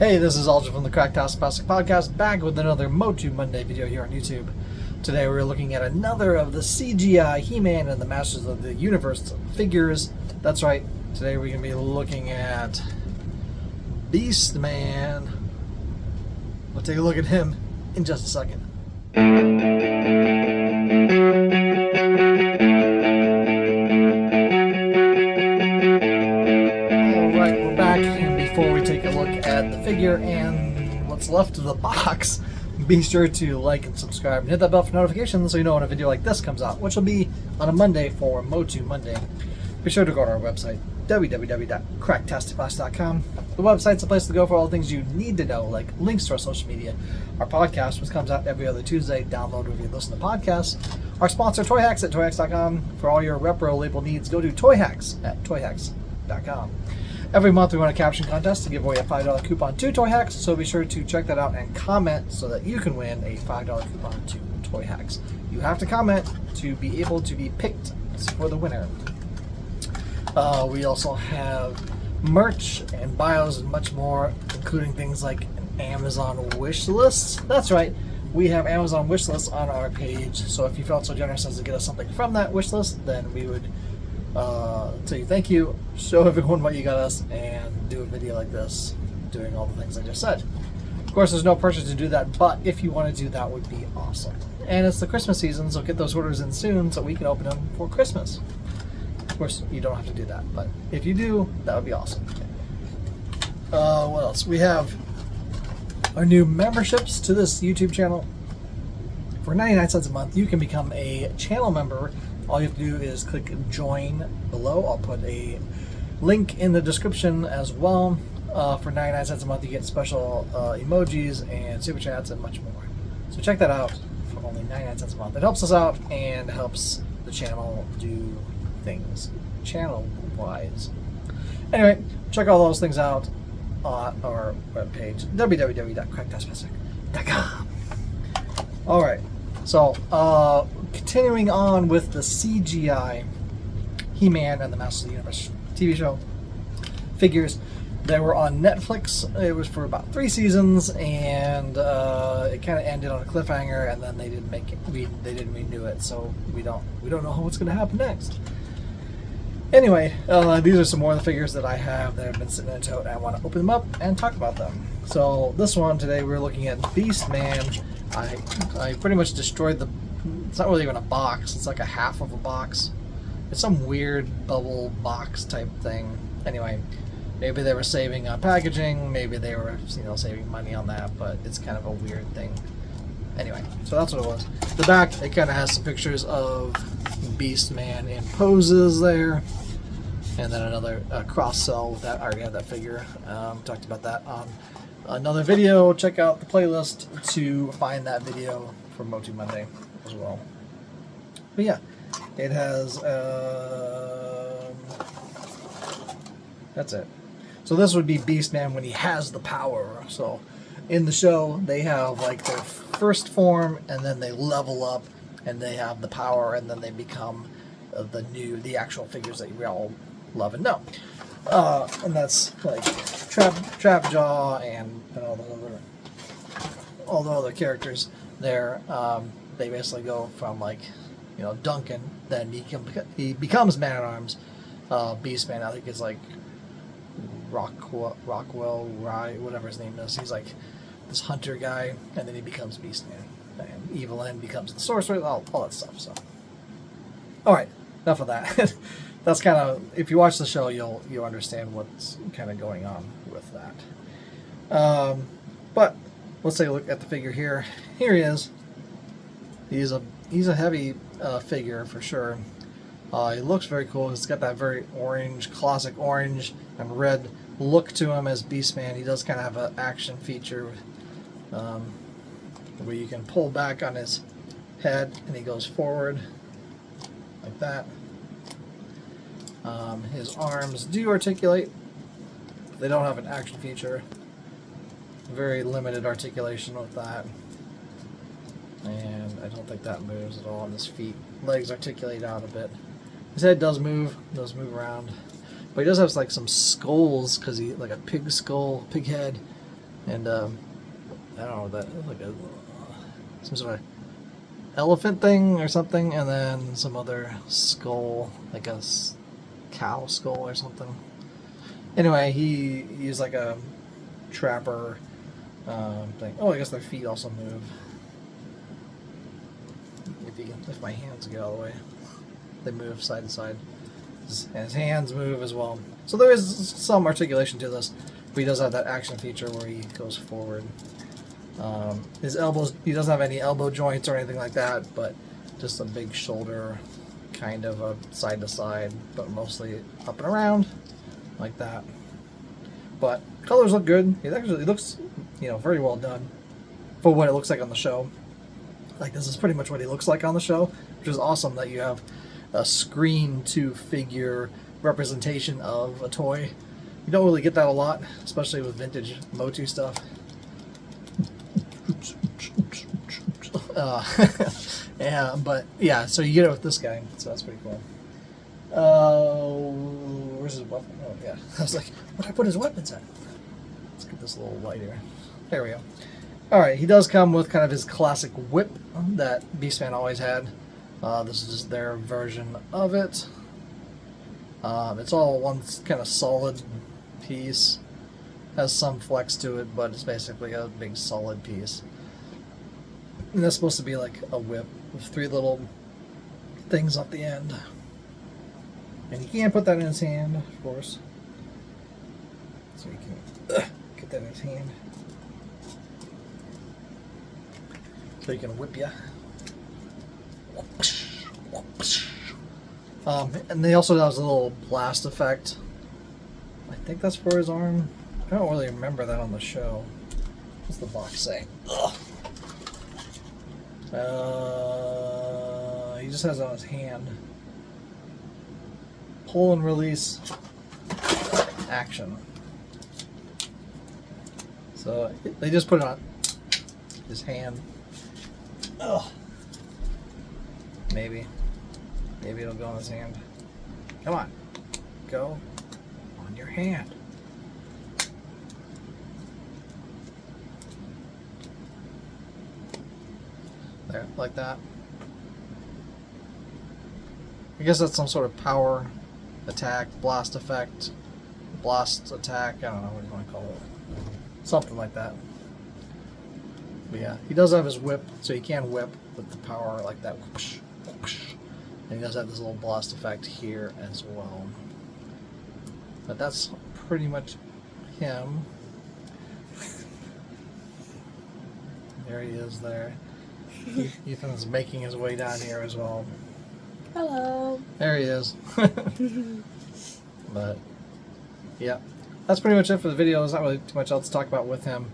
Hey, this is Aldrin from the Cracktastic Plastic Podcast, back with another MOTU Monday video here on YouTube. Today we're looking at another of the CGI He-Man and the Masters of the Universe figures. That's right, today we're going to be looking at Beast-Man. We'll take a look at him in just a second. Alright, we're back, and before we take a look at the figure and what's left of the box, be sure to like and subscribe and hit that bell for notifications so you know when a video like this comes out, which will be on a Monday for MOTU Monday. Be sure to go to our website, www.cracktasticplastic.com. The website's a place to go for all the things you need to know, like links to our social media, our podcast, which comes out every other Tuesday. Download, review, listen to podcasts. Our sponsor, Toy Hacks at toyhacks.com. For all your repro label needs, go to toyhacks at toyhacks.com. Every month we run a caption contest to give away a $5 coupon to Toy Hacks, so be sure to check that out and comment so that you can win a $5 coupon to Toy Hacks. You have to comment to be able to be picked for the winner. We also have merch and bios and much more, including things like an Amazon wish list. That's right, we have Amazon wish lists on our page, so if you felt so generous as to get us something from that wish list, then we would tell you thank you, show everyone what you got us, and do a video like this doing all the things I just said. Of course, there's no pressure to do that, but if you want to do that, would be awesome. And it's the Christmas season, so get those orders in soon so we can open them for Christmas. Of course, you don't have to do that, but if you do, that would be awesome. What else? We have our new memberships to this YouTube channel. For 99 cents a month, you can become a channel member. All you have to do is click join below. I'll put a link in the description as well. For 99 cents a month, you get special emojis and super chats and much more. So check that out for only 99 cents a month. It helps us out and helps the channel do things channel-wise. Anyway, check all those things out on our webpage, www.cracktasticplastic.com. Alright, so continuing on with the CGI He-Man and the Masters of the Universe TV show figures. They were on Netflix. It was for about 3 seasons, and it kind of ended on a cliffhanger, and then they didn't make it. They didn't renew it, so we don't know what's going to happen next. Anyway, these are some more of the figures that I have that have been sitting in a tote, and I want to open them up and talk about them. So this one today, we're looking at Beast-Man. I pretty much destroyed the. It's not really even a box. It's like a half of a box. It's some weird bubble box type thing. Anyway, maybe they were saving on packaging. Maybe they were, saving money on that. But it's kind of a weird thing. Anyway, so that's what it was. The back, it kind of has some pictures of Beast-Man in poses there. And then another cross-sell with that. I already have that figure. Talked about that on another video. Check out the playlist to find that video for MOTU Monday as well. But yeah, it has. That's it. So this would be Beast-Man when he has the power. So in the show, they have like their first form, and then they level up, and they have the power, and then they become the actual figures that you all love and know. And that's like Trapjaw and all the other characters there. They basically go from Duncan, then he becomes Man-at-Arms. Beast-Man, I think, is like Rockwell, whatever his name is. He's like this hunter guy, and then he becomes Beast-Man. And Evelyn becomes the sorcerer, all that stuff. So, all right, enough of that. That's kind of, if you watch the show, you'll understand what's kind of going on with that. But let's take a look at the figure here. Here he is. He's a heavy figure for sure. He looks very cool. He's got that very orange, classic orange and red look to him as Beast-Man. He does kind of have an action feature where you can pull back on his head and he goes forward like that. His arms do articulate. They don't have an action feature. Very limited articulation with that. And I don't think that moves at all on his feet. Legs articulate out a bit. His head does move around. But he does have like some skulls, because he like a pig skull, pig head, And I don't know what that is, like some sort of elephant thing or something, and then some other skull, like a cow skull or something. Anyway, he's like a trapper thing. Oh, I guess their feet also move. If my hands get all the way, they move side to side. And his hands move as well. So there is some articulation to this, but he does have that action feature where he goes forward. His elbows, he doesn't have any elbow joints or anything like that, but just a big shoulder, kind of a side to side, but mostly up and around, like that. But colors look good. It actually looks, very well done for what it looks like on the show. Like, this is pretty much what he looks like on the show, which is awesome that you have a screen to figure representation of a toy. You don't really get that a lot, especially with vintage MOTU stuff. So you get it with this guy, so that's pretty cool. Where's his weapon? Oh yeah, I was like, where'd I put his weapons at? Let's get this a little lighter. There we go. Alright, he does come with kind of his classic whip that Beastman always had. This is just their version of it. It's all one kind of solid piece. Has some flex to it, but it's basically a big solid piece. And that's supposed to be like a whip with 3 little things at the end. And he can't put that in his hand, of course. So he can get that in his hand. So he can whip you. And he also has a little blast effect. I think that's for his arm. I don't really remember that on the show. What's the box say? He just has it on his hand. Pull and release action. So they just put it on his hand. Ugh. Maybe it'll go on his hand. Come on. Go on your hand. There, like that. I guess that's some sort of power attack, blast effect, blast attack, I don't know what you want to call it. Something like that. But yeah, he does have his whip, so he can whip with the power like that. Whoosh, whoosh. And he does have this little blast effect here as well. But that's pretty much him. There he is there. Ethan's making his way down here as well. Hello. There he is. But yeah, that's pretty much it for the video. There's not really too much else to talk about with him.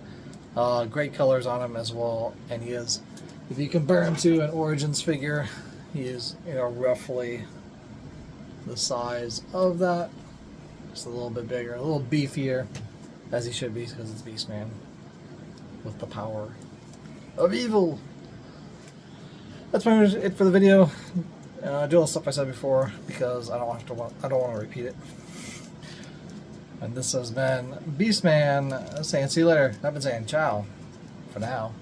Great colors on him as well, and he is, if you compare him to an Origins figure, he is, roughly the size of that. Just a little bit bigger, a little beefier, as he should be, because it's Beastman with the power of evil. That's pretty much it for the video. Do all the stuff I said before because I don't want to repeat it. And this has been Beastman saying see you later. I've been saying ciao for now.